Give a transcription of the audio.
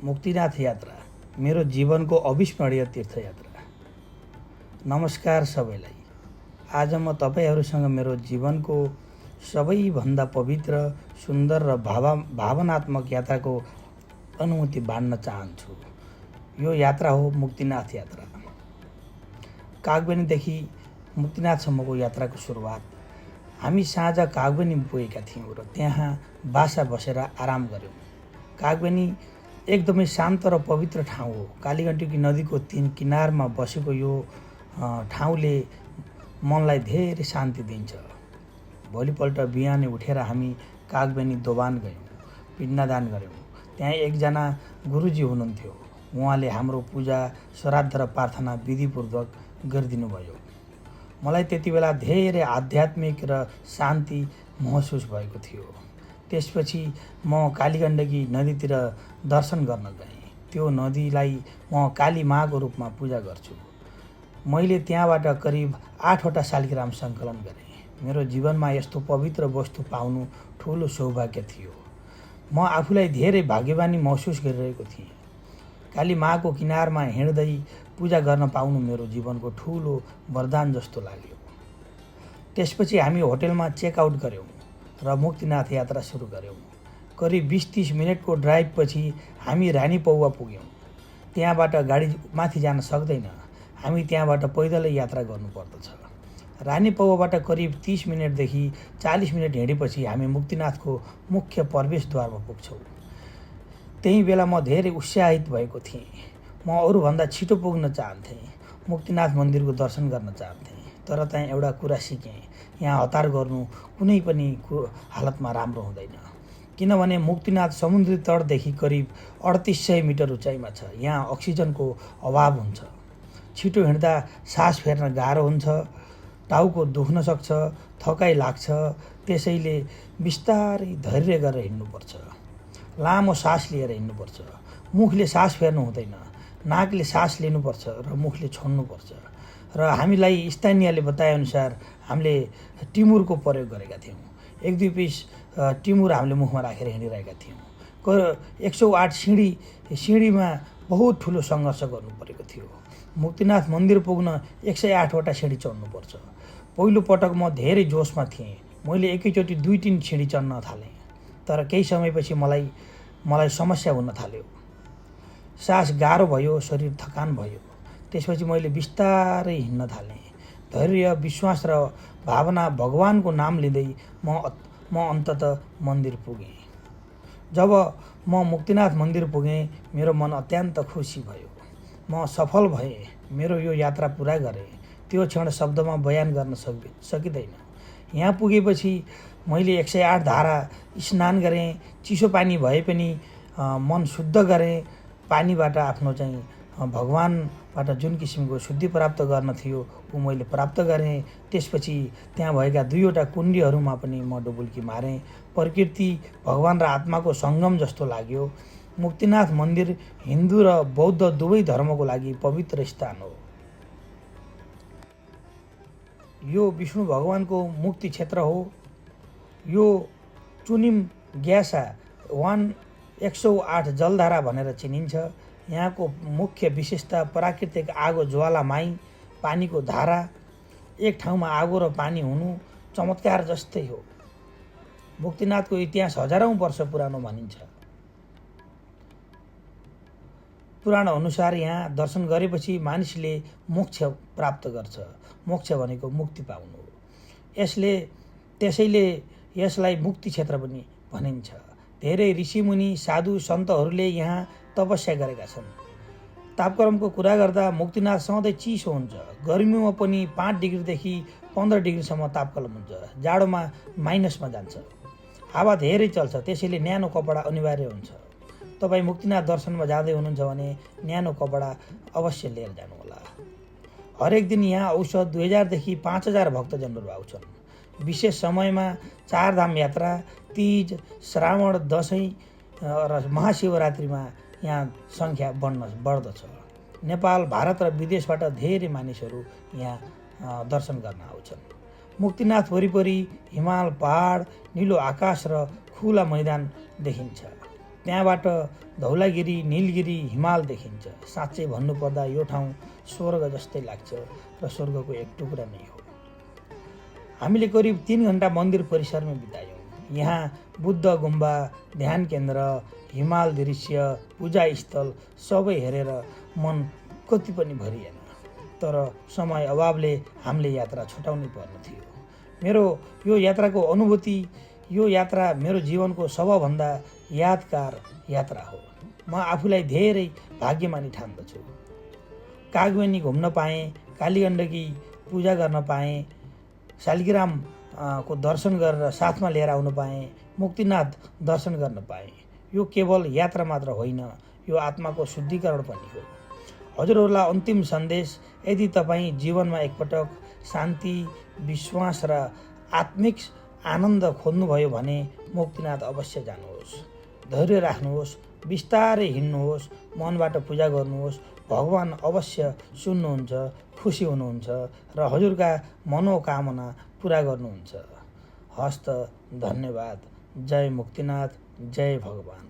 मुक्तिनाथ यात्रा मेरो जीवनको अविस्मरणीय तीर्थयात्रा। नमस्कार सबैलाई। आज म तपाईहरुसँग मेरो जीवनको सबैभन्दा पवित्र, सुन्दर र भावनात्मक यात्राको अनुभूति बाँड्न चाहन्छु। यो यात्रा हो मुक्तिनाथ यात्रा। कागबेनीदेखि मुक्तिनाथसम्मको यात्राको सुरुवात हामी साँझ कागबेनी पुगेका थियौँ र त्यहाँ बासा बसेर आराम गर्यौँ। कागबेनी एकदमै शान्त र पवित्र ठाउँ हो। कालीगण्डकी नदीको किनारमा बसेको यो ठाउँले मनलाई धेरै शान्ति दिन्छ। भोलिपल्ट बिहानै उठेर हामी कागबेनी दोभान गयौँ, पिण्डदान गऱ्यौँ। त्यहाँ एकजना गुरुजी हुनुहुन्थ्यो। उहाँले हाम्रो पूजा, श्राद्ध र प्रार्थना विधिपूर्वक गरिदिनु भयो। मलाई त्यति बेला धेरै आध्यात्मिक र शान्ति महसुस भएको थियो। त्यसपछि म कालीगण्डकी नदीतिर दर्शन गर्न गएँ। त्यो नदीलाई म काली माँको रूपमा पूजा गर्छु। मैले त्यहाँबाट करिब 8वटा शालिग्राम सङ्कलन गरेँ। मेरो जीवनमा यस्तो पवित्र वस्तु पाउनु ठुलो सौभाग्य थियो। म आफूलाई धेरै भाग्यवानी महसुस गरिरहेको थिएँ। काली माँको किनारमा हिँड्दै पूजा गर्न पाउनु मेरो जीवनको ठुलो वरदान जस्तो लाग्यो। त्यसपछि हामी होटलमा चेकआउट गऱ्यौँ र मुक्तिनाथ यात्रा सुरु गऱ्यौँ। करिब 20-30 मिनटको ड्राइभपछि हामी रानीपौवा पुग्यौँ। त्यहाँबाट गाडी माथि जान सक्दैन। हामी त्यहाँबाट पैदलै यात्रा गर्नुपर्दछ। रानीपौवाबाट करिब 30 मिनटदेखि 40 मिनट हिँडेपछि हामी मुक्तिनाथको मुख्य प्रवेशद्वारमा पुग्छौँ। त्यही बेला म धेरै उत्साहित भएको थिएँ। म अरूभन्दा छिटो पुग्न चाहन्थेँ। मुक्तिनाथ मन्दिरको दर्शन गर्न चाहन्थेँ। तर त्यहाँ एउटा कुरा सिकेँ, यहाँ हतार गर्नु कुनै पनि हालतमा राम्रो हुँदैन। किनभने मुक्तिनाथ समुद्री तटदेखि करिब 3800 मिटर उचाइमा छ। यहाँ अक्सिजनको अभाव हुन्छ। छिटो हिँड्दा सास फेर्न गाह्रो हुन्छ, टाउको दुख्न सक्छ, थकाइ लाग्छ। त्यसैले बिस्तारै धैर्य गरेर हिँड्नुपर्छ। लामो सास लिएर हिँड्नुपर्छ। मुखले सास फेर्नु हुँदैन। नाकले सास लिनुपर्छ र मुखले छोड्नुपर्छ। र हामीलाई स्थानीयले बताएअनुसार हामीले टिमुरको प्रयोग गरेका थियौँ। 1-2 पिस टिमुर हामीले मुखमा राखेर हिँडिरहेका थियौँ। 108 सिँढीमा बहुत ठुलो सङ्घर्ष गर्नु परेको थियो। मुक्तिनाथ मन्दिर पुग्न 108वटा सिँढी चढ्नुपर्छ। पहिलो पटक म धेरै जोसमा थिएँ। मैले एकैचोटि 2-3 सिँढी चढ्न थालेँ। तर केही समयपछि मलाई समस्या हुन थाल्यो। सास गाह्रो भयो, शरीर थकान भयो। त्यसपछि मैले बिस्तारै हिँड्न थालेँ। धैर्य, विश्वास र भावना, भगवानको नाम लिँदै म अन्ततः मन्दिर पुगेँ। जब म मुक्तिनाथ मन्दिर पुगेँ, मेरो मन अत्यन्त खुसी भयो। म सफल भएँ। मेरो यो यात्रा पुरा गरेँ। त्यो क्षण शब्दमा बयान गर्न सकिँदैन। यहाँ पुगेपछि मैले 108 धारा स्नान गरेँ। चिसो पानी भए पनि मन शुद्ध गरेँ। पानीबाट आफ्नो चाहिँ भगवानबाट जुन किसिमको शुद्धि प्राप्त गर्न थियो ऊ मैले प्राप्त गरेँ। त्यसपछि त्यहाँ भएका 2वटा कुण्डीहरूमा पनि म डुबुल्की मारेँ। प्रकृति, भगवान र आत्माको सङ्गम जस्तो लाग्यो। मुक्तिनाथ मन्दिर हिन्दू र बौद्ध दुवै धर्मको लागि पवित्र स्थान हो। यो विष्णु भगवानको मुक्ति क्षेत्र हो। यो चुनिम ग्यासा 108 जलधारा भनेर चिनिन्छ। यहाँको मुख्य विशेषता प्राकृतिक आगो, ज्वालामाई, पानीको धारा, एक ठाउँमा आगो र पानी हुनु चमत्कार जस्तै हो। मुक्तिनाथको इतिहास हजारौं वर्ष पुरानो भनिन्छ। पुराण अनुसार यहाँ दर्शन गरेपछि मानिसले मोक्ष प्राप्त गर्छ। मोक्ष भनेको मुक्ति पाउनु हो। त्यसैले यसलाई मुक्ति क्षेत्र पनि भनिन्छ। धेरै ऋषिमुनि, साधु सन्तहरूले यहाँ तपस्या गरेका छन्। तापक्रमको कुरा गर्दा मुक्तिनाथ सधैँ चिसो हुन्छ। गर्मीमा पनि 5 डिग्रीदेखि 15 डिग्रीसम्म तापक्रम हुन्छ। जाडोमा माइनसमा जान्छ। हावा धेरै चल्छ। त्यसैले न्यानो कपडा अनिवार्य हुन्छ। तपाईँ मुक्तिनाथ दर्शनमा जाँदै हुनुहुन्छ भने न्यानो कपडा अवश्य लिएर जानुहोला। हरेक दिन यहाँ औसत 2000 देखि 5000 भक्तजनहरू आउँछन्। विशेष समयमा चारधाम यात्रा, तीज, श्रावण, दसैँ र महाशिवरात्रिमा यहाँ सङ्ख्या बढ्दछ। नेपाल, भारत र विदेशबाट धेरै मानिसहरू यहाँ दर्शन गर्न आउँछन्। मुक्तिनाथ वरिपरि हिमाल, पहाड, निलो आकाश र खुला मैदान देखिन्छ। त्यहाँबाट धौलागिरी नीलगिरी हिमाल देखिन्छ। साँच्चै भन्नुपर्दा यो ठाउँ स्वर्ग जस्तै लाग्छ र स्वर्गको एक टुक्रा नै हो। हामीले करिब 3 घन्टा मन्दिर परिसरमा बितायौँ। यहाँ बुद्ध गुम्बा, ध्यान केन्द्र, हिमाल दृश्य, पूजा स्थल सबै हेरेर मन कति पनि भरिएन। तर समय अभावले हामीले यात्रा छुटाउनै पर्ने थियो। मेरो यो यात्राको अनुभूति, यो यात्रा मेरो जीवनको सबभन्दा यादगार यात्रा हो। म आफूलाई धेरै भाग्यमानी ठान्दछु। कागबेनी घुम्न पाएँ, कालीगण्डकी पूजा गर्न पाएँ, शालिग्राम को दर्शन गरेर साथमा लिएर आउन पाएँ, मुक्तिनाथ दर्शन गर्न पाएँ। यो केवल यात्रा मात्र होइन, यो आत्माको शुद्धिकरण पनि हो। हजुरहरूलाई अन्तिम सन्देश, यदि तपाईँ जीवनमा एकपटक शान्ति, विश्वास र आत्मिक आनन्द खोज्नुभयो भने मुक्तिनाथ अवश्य जानुहोस्। धैर्य राख्नुहोस्, बिस्तारै हिँड्नुहोस्, मनबाट पूजा गर्नुहोस्। भगवान अवश्य सुन्नुहुन्छ, खुसी हुनुहुन्छ र हजुरका मनोकामना पुरा गर्नुहुन्छ। हस्त, धन्यवाद। जय मुक्तिनाथ, जय भगवान।